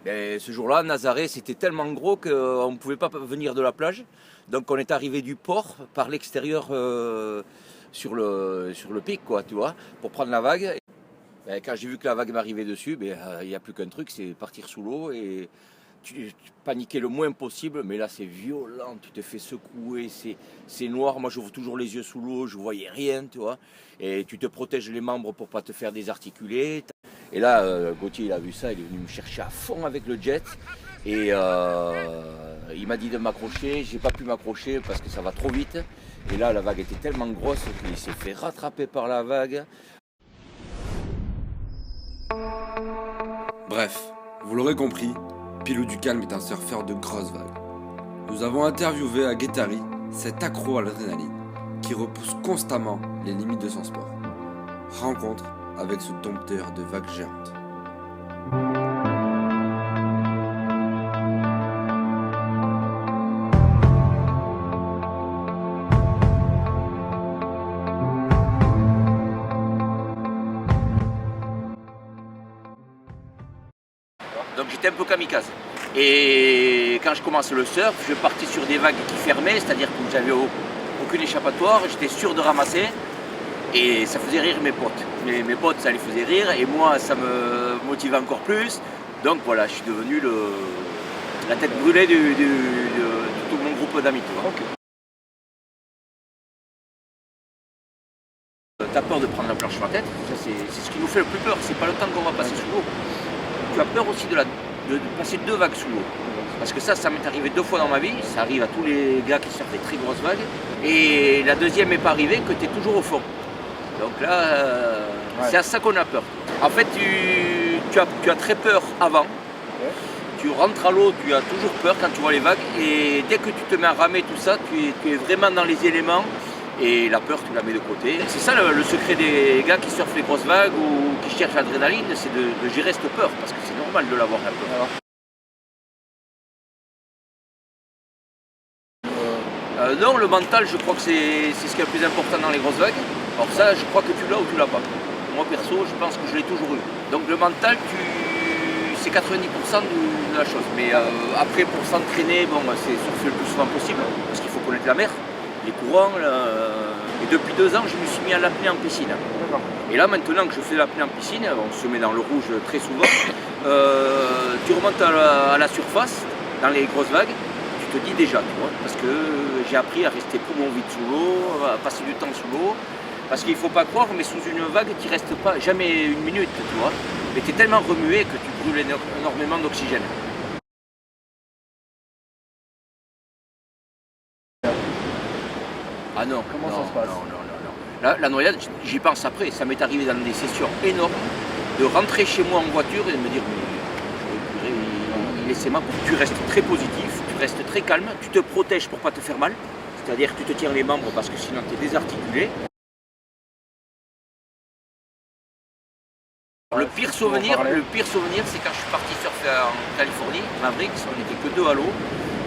Ben, ce jour-là, Nazaré, c'était tellement gros qu'on ne pouvait pas venir de la plage. Donc on est arrivé du port par l'extérieur sur le pic, quoi, tu vois, pour prendre la vague. Ben, quand j'ai vu que la vague m'arrivait dessus, ben, il n'y a plus qu'un truc, c'est partir sous l'eau et tu paniquais le moins possible. Mais là, c'est violent, tu te fais secouer, c'est noir. Moi, j'ouvre toujours les yeux sous l'eau, je ne voyais rien, tu vois. Et tu te protèges les membres pour ne pas te faire désarticuler. Et là, Gauthier, il a vu ça, il est venu me chercher à fond avec le jet. Et il m'a dit de m'accrocher, j'ai pas pu m'accrocher parce que ça va trop vite. Et là, la vague était tellement grosse qu'il s'est fait rattraper par la vague. Bref, vous l'aurez compris, Pilou du Calme est un surfeur de grosses vagues. Nous avons interviewé à Guettari cet accro à l'adrénaline qui repousse constamment les limites de son sport. Rencontre avec ce dompteur de vagues géantes. Donc j'étais un peu kamikaze. Et quand je commence le surf, je partais sur des vagues qui fermaient, c'est-à-dire que j'avais aucune échappatoire, j'étais sûr de ramasser. Et ça faisait rire mes potes. Mes potes, ça les faisait rire et moi, ça me motivait encore plus. Donc voilà, je suis devenu la tête brûlée de tout mon groupe d'amis. Okay. T'as peur de prendre la planche sur la tête, c'est ce qui nous fait le plus peur, c'est pas le temps qu'on va passer sous l'eau. Tu as peur aussi de passer 2 vagues sous l'eau. Parce que ça m'est arrivé 2 fois dans ma vie, ça arrive à tous les gars qui sortent des très grosses vagues. Et la deuxième n'est pas arrivée que tu es toujours au fond. Donc là, c'est à ça qu'on a peur. En fait, tu as très peur avant. Tu rentres à l'eau, tu as toujours peur quand tu vois les vagues. Et dès que tu te mets à ramer tout ça, tu es vraiment dans les éléments. Et la peur, tu la mets de côté. C'est ça le secret des gars qui surfent les grosses vagues ou qui cherchent l'adrénaline, c'est de gérer cette peur. Parce que c'est normal de l'avoir un peu. Non, le mental, je crois que c'est ce qui est le plus important dans les grosses vagues. Alors ça, je crois que tu l'as ou tu l'as pas. Moi, perso, je pense que je l'ai toujours eu. Donc le mental, c'est 90% de la chose. Mais après, pour s'entraîner, bon, c'est surfer le plus souvent possible, parce qu'il faut connaître la mer, les courants. Et depuis 2 ans, je me suis mis à l'apnée en piscine. Et là, maintenant que je fais l'apnée en piscine, on se met dans le rouge très souvent, tu remontes à la surface, dans les grosses vagues, tu te dis déjà, tu vois, parce que j'ai appris à rester poumon vide sous l'eau, à passer du temps sous l'eau, parce qu'il ne faut pas croire, mais sous une vague, tu ne restes pas jamais 1 minute, tu vois, mais tu es tellement remué que tu brûles énormément d'oxygène. Ah non, comment ça se passe? Non. La noyade, j'y pense après, ça m'est arrivé dans des sessions énormes, de rentrer chez moi en voiture et de me dire, laissez-moi, tu restes très positif, tu restes très calme, tu te protèges pour ne pas te faire mal, c'est-à-dire que tu te tiens les membres parce que sinon tu es désarticulé. Le pire souvenir, c'est quand je suis parti surfer en Californie, Mavericks, on n'était que 2 à l'eau,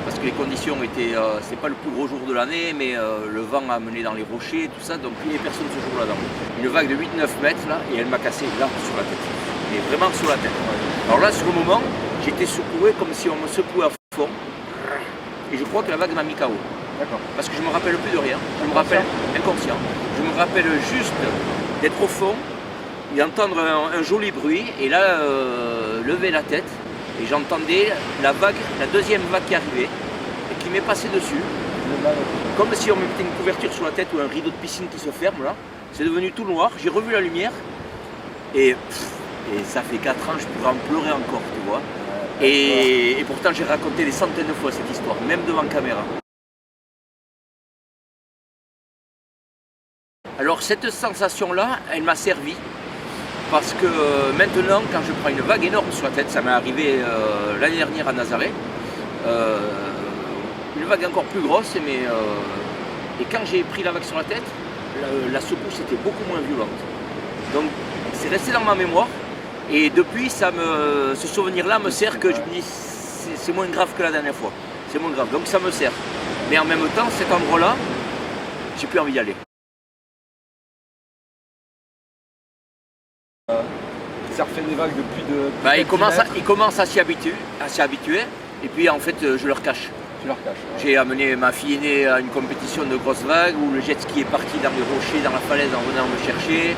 parce que les conditions étaient, c'est pas le plus gros jour de l'année, mais le vent a mené dans les rochers, tout ça, donc il n'y avait personne ce jour-là. Une vague de 8-9 mètres, là, et elle m'a cassé là, sur la tête, mais vraiment sur la tête. Alors là, sur le moment, j'étais secoué comme si on me secouait à fond, et je crois que la vague m'a mis KO. Parce que je ne me rappelle plus de rien, je me rappelle inconscient. Je me rappelle juste d'être au fond, et d'entendre un joli bruit, et là, lever la tête, et j'entendais la deuxième vague qui arrivait, et qui m'est passée dessus, comme si on me mettait une couverture sur la tête ou un rideau de piscine qui se ferme là. C'est devenu tout noir, j'ai revu la lumière, et ça fait 4 ans, je pourrais en pleurer encore, tu vois. Et pourtant j'ai raconté des centaines de fois cette histoire, même devant caméra. Alors cette sensation-là, elle m'a servi. Parce que maintenant, quand je prends une vague énorme sur la tête, ça m'est arrivé l'année dernière à Nazaré, une vague encore plus grosse, et quand j'ai pris la vague sur la tête, la secousse était beaucoup moins violente. Donc c'est resté dans ma mémoire, et depuis, ce souvenir-là me sert que je me dis c'est moins grave que la dernière fois, c'est moins grave, donc ça me sert. Mais en même temps, cet endroit-là, j'ai plus envie d'y aller. surfer des vagues depuis de. Bah, ils commencent à s'y habituer, et puis en fait je leur cache. Tu leur caches. J'ai amené ma fille aînée à une compétition de grosses vagues où le jet ski est parti dans les rochers, dans la falaise en venant me chercher.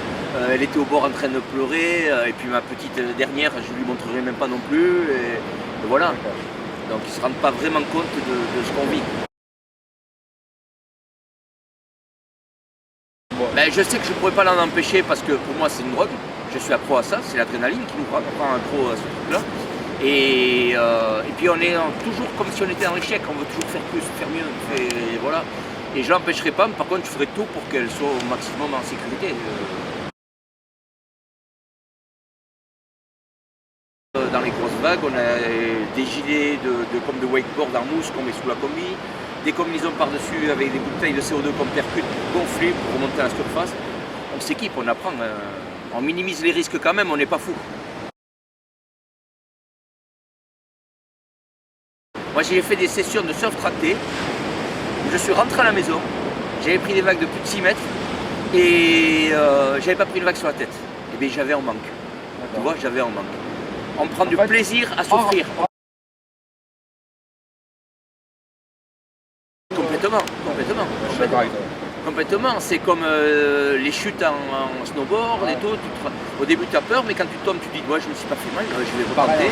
Elle était au bord en train de pleurer, et puis ma petite dernière, je lui montrerai même pas non plus. Et voilà. Donc ils ne se rendent pas vraiment compte de ce qu'on vit. Bon. Ben, je sais que je ne pourrais pas l'en empêcher parce que pour moi c'est une drogue. Je suis accro à ça, c'est l'adrénaline qui nous rend accro à ce truc-là. Et puis on est toujours comme si on était en échec, on veut toujours faire plus, faire mieux. Et voilà. Et je l'empêcherai pas, mais par contre je ferai tout pour qu'elle soit au maximum en sécurité. Dans les grosses vagues, on a des gilets comme de wakeboard en mousse qu'on met sous la combi, des combinaisons par-dessus avec des bouteilles de CO2 qu'on percute gonflées pour remonter à la surface. On s'équipe, on apprend, on minimise les risques quand même, on n'est pas fou. Moi j'ai fait des sessions de surf tracté, je suis rentré à la maison, j'avais pris des vagues de plus de 6 mètres et j'avais pas pris une vague sur la tête. Et bien j'avais un manque. Tu vois, j'avais un manque. On prend du plaisir à souffrir. Complètement. Complètement, c'est comme les chutes en snowboard et tout. Au début tu as peur, mais quand tu tombes, tu te dis moi je me suis pas fait mal, je vais retenter.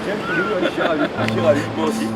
Tiens, je suis ravi. Moi aussi.